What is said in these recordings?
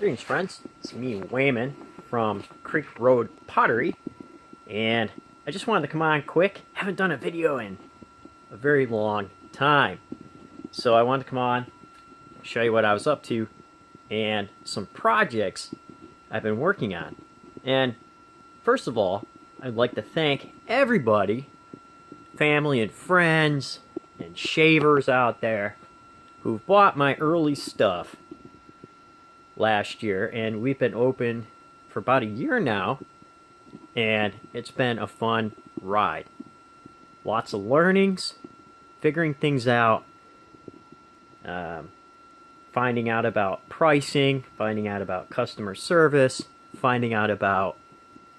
Greetings, friends. It's me, Wayman, from Creek Road Pottery, and I just wanted to come on quick. Haven't done a video in a very long time, so I wanted to come on, show you what I was up to, and some projects I've been working on. And first of all, I'd like to thank everybody, family and friends, and shavers out there who've bought my early stuff last year, and we've been open for about a year now, and it's been a fun ride. Lots of learnings, figuring things out, finding out about pricing, finding out about customer service, finding out about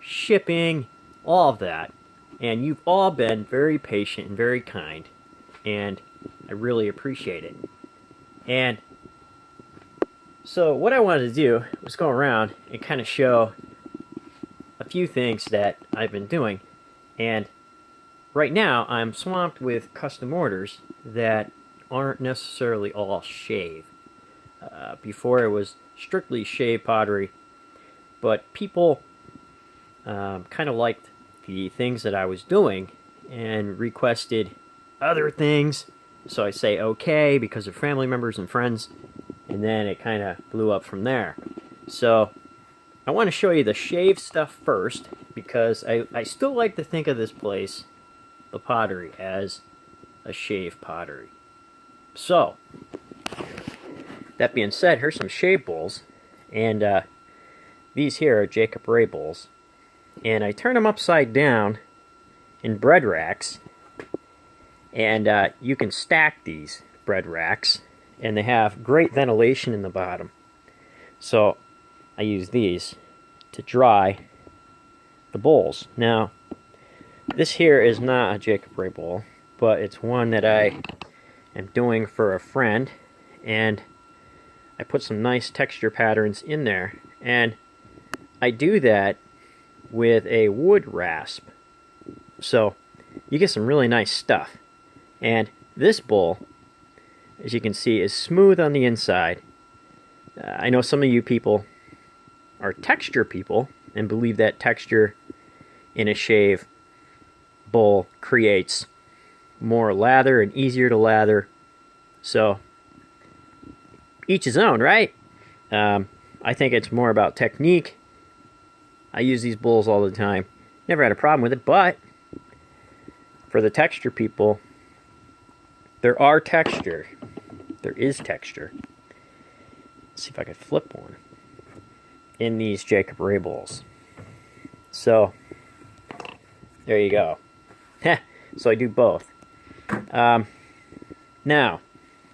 shipping, all of that. And you've all been very patient and very kind, and I really appreciate it. And so what I wanted to do was go around and kind of show a few things that I've been doing. And right now I'm swamped with custom orders that aren't necessarily all shave. Before it was strictly shave pottery, but people kind of liked the things that I was doing and requested other things. So I say okay because of family members and friends, and then it kind of blew up from there. So I want to show you the shave stuff first, because I still like to think of this place, the pottery, as a shave pottery. So that being said, here's some shave bowls, and these here are Jacob Ray bowls, and I turn them upside down in bread racks, and you can stack these bread racks, and they have great ventilation in the bottom. So I use these to dry the bowls. Now, this here is not a Jacob Ray bowl, but it's one that I am doing for a friend, and I put some nice texture patterns in there, and I do that with a wood rasp. So you get some really nice stuff. And this bowl, as you can see, is smooth on the inside. I know some of you people are texture people and believe that texture in a shave bowl creates more lather and easier to lather. So each his own, right? I think it's more about technique. I use these bowls all the time. Never had a problem with it, but for the texture people, there is texture. Let's see if I could flip one in these Jacob Ray bowls. So there you go. So I do both. Now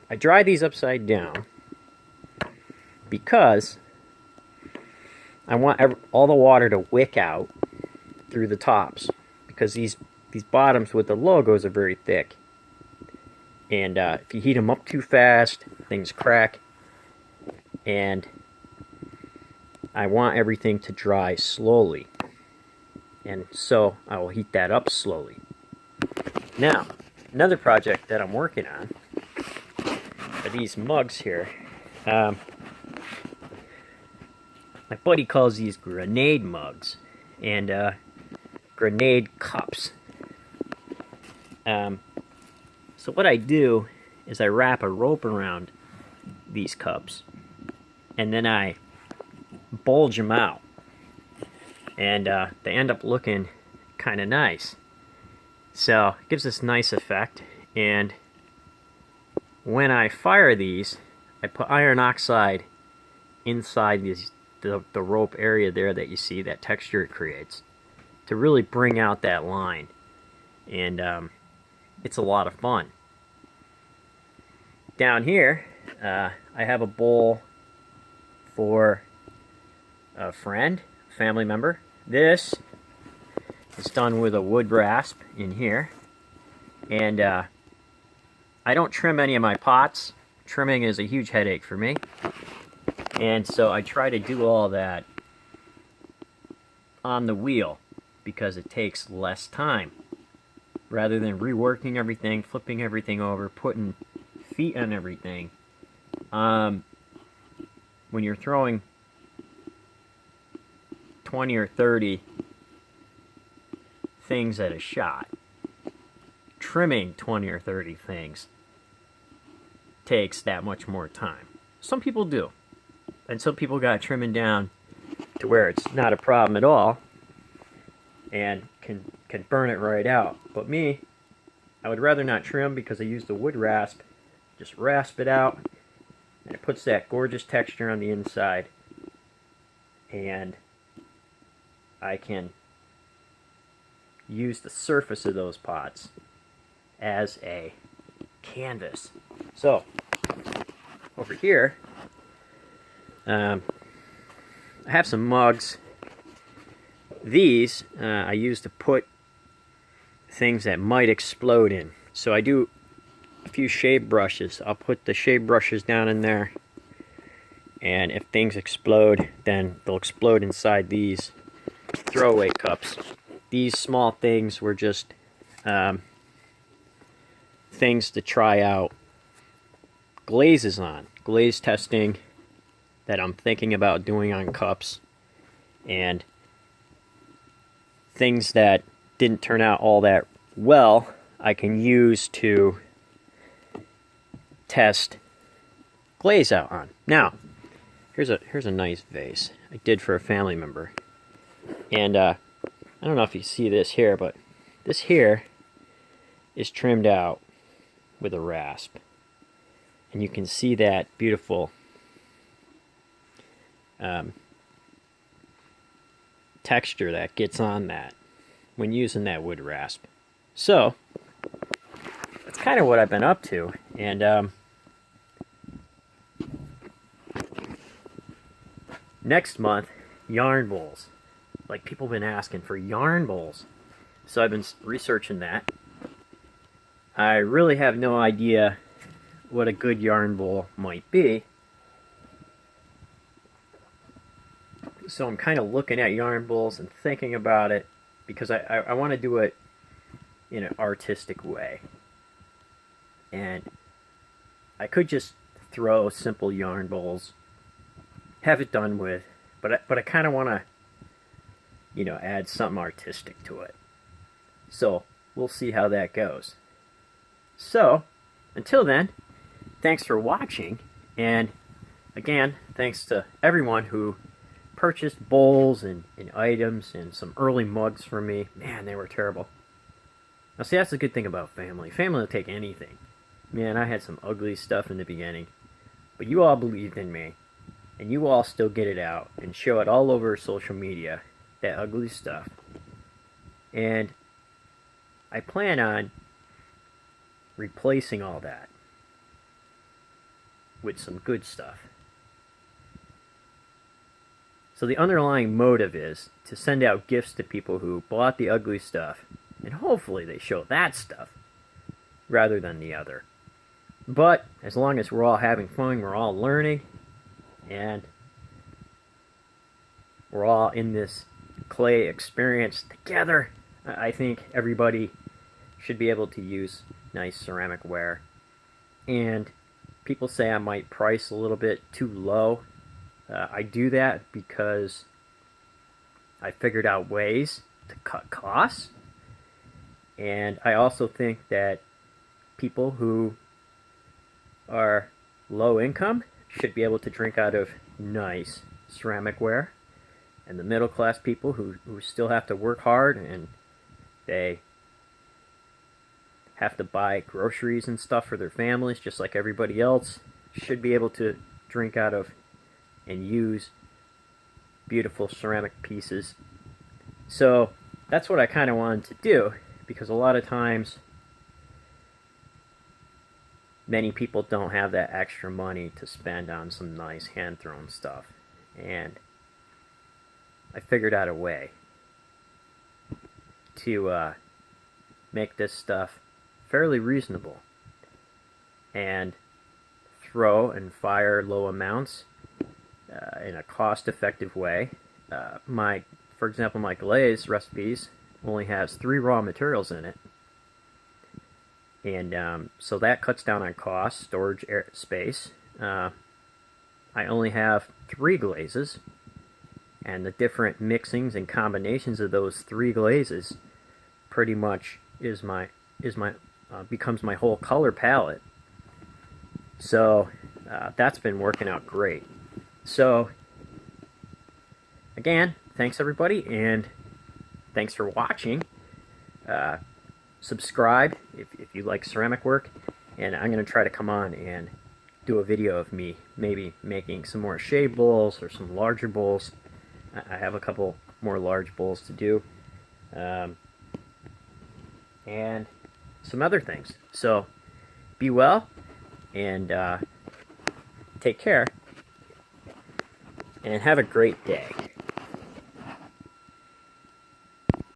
I dry these upside down because I want all the water to wick out through the tops, because these bottoms with the logos are very thick. And if you heat them up too fast, things crack. And I want everything to dry slowly. And so I will heat that up slowly. Now, another project that I'm working on are these mugs here. My buddy calls these grenade mugs and grenade cups. So what I do is I wrap a rope around these cups, and then I bulge them out, and they end up looking kind of nice. So it gives this nice effect, and when I fire these, I put iron oxide inside the rope area there that you see, that texture it creates, to really bring out that line. And it's a lot of fun. Down here, I have a bowl for a friend, family member. This is done with a wood rasp in here. And I don't trim any of my pots. Trimming is a huge headache for me. And so I try to do all that on the wheel, because it takes less time, rather than reworking everything, flipping everything over, putting feet on everything. When you're throwing 20 or 30 things at a shot. Trimming 20 or 30 things takes that much more time. Some people do. And some people got trimming down to where it's not a problem at all and can burn it right out. But me, I would rather not trim because I use the wood rasp. Just rasp it out, and it puts that gorgeous texture on the inside. And I can use the surface of those pots as a canvas. So, over here, I have some mugs. These I use to put things that might explode in. So I do a few shave brushes. I'll put the shave brushes down in there, and if things explode, then they'll explode inside these throwaway cups. These small things were just things to try out glazes on. Glaze testing that I'm thinking about doing on cups, and things that didn't turn out all that well, I can use to test glaze out on. Now, here's a nice vase I did for a family member, and I don't know if you see this here, but this here is trimmed out with a rasp, and you can see that beautiful texture that gets on that when using that wood rasp. So that's kind of what I've been up to, and next month, yarn bowls. Like, people have been asking for yarn bowls, so I've been researching that. I really have no idea what a good yarn bowl might be, so I'm kind of looking at yarn bowls and thinking about it, because I want to do it in an artistic way. And I could just throw simple yarn bowls, have it done with, but I kind of want to, add something artistic to it. So we'll see how that goes. So until then, thanks for watching, and again, thanks to everyone who purchased bowls and items and some early mugs for me. Man, they were terrible. Now see, that's the good thing about family. Family will take anything. Man, I had some ugly stuff in the beginning, but you all believed in me, and you all still get it out and show it all over social media, that ugly stuff. And I plan on replacing all that with some good stuff. So the underlying motive is to send out gifts to people who bought the ugly stuff, and hopefully they show that stuff rather than the other. But as long as we're all having fun, we're all learning, and we're all in this clay experience together, I think everybody should be able to use nice ceramic ware. And people say I might price a little bit too low. I do that because I figured out ways to cut costs, and I also think that people who are low income should be able to drink out of nice ceramic ware, and the middle class people who still have to work hard and they have to buy groceries and stuff for their families just like everybody else should be able to drink out of and use beautiful ceramic pieces. So that's what I kind of wanted to do, because a lot of times many people don't have that extra money to spend on some nice hand-thrown stuff, and I figured out a way to make this stuff fairly reasonable and throw and fire low amounts in a cost-effective way. For example, my glaze recipes only has 3 raw materials in it, and so that cuts down on cost, storage, space. I only have 3 glazes, and the different mixings and combinations of those three glazes pretty much becomes my whole color palette. So that's been working out great. So again, thanks everybody, and thanks for watching. Subscribe if you like ceramic work, and I'm going to try to come on and do a video of me maybe making some more shade bowls or some larger bowls. I have a couple more large bowls to do, and some other things. So be well, and take care, and have a great day.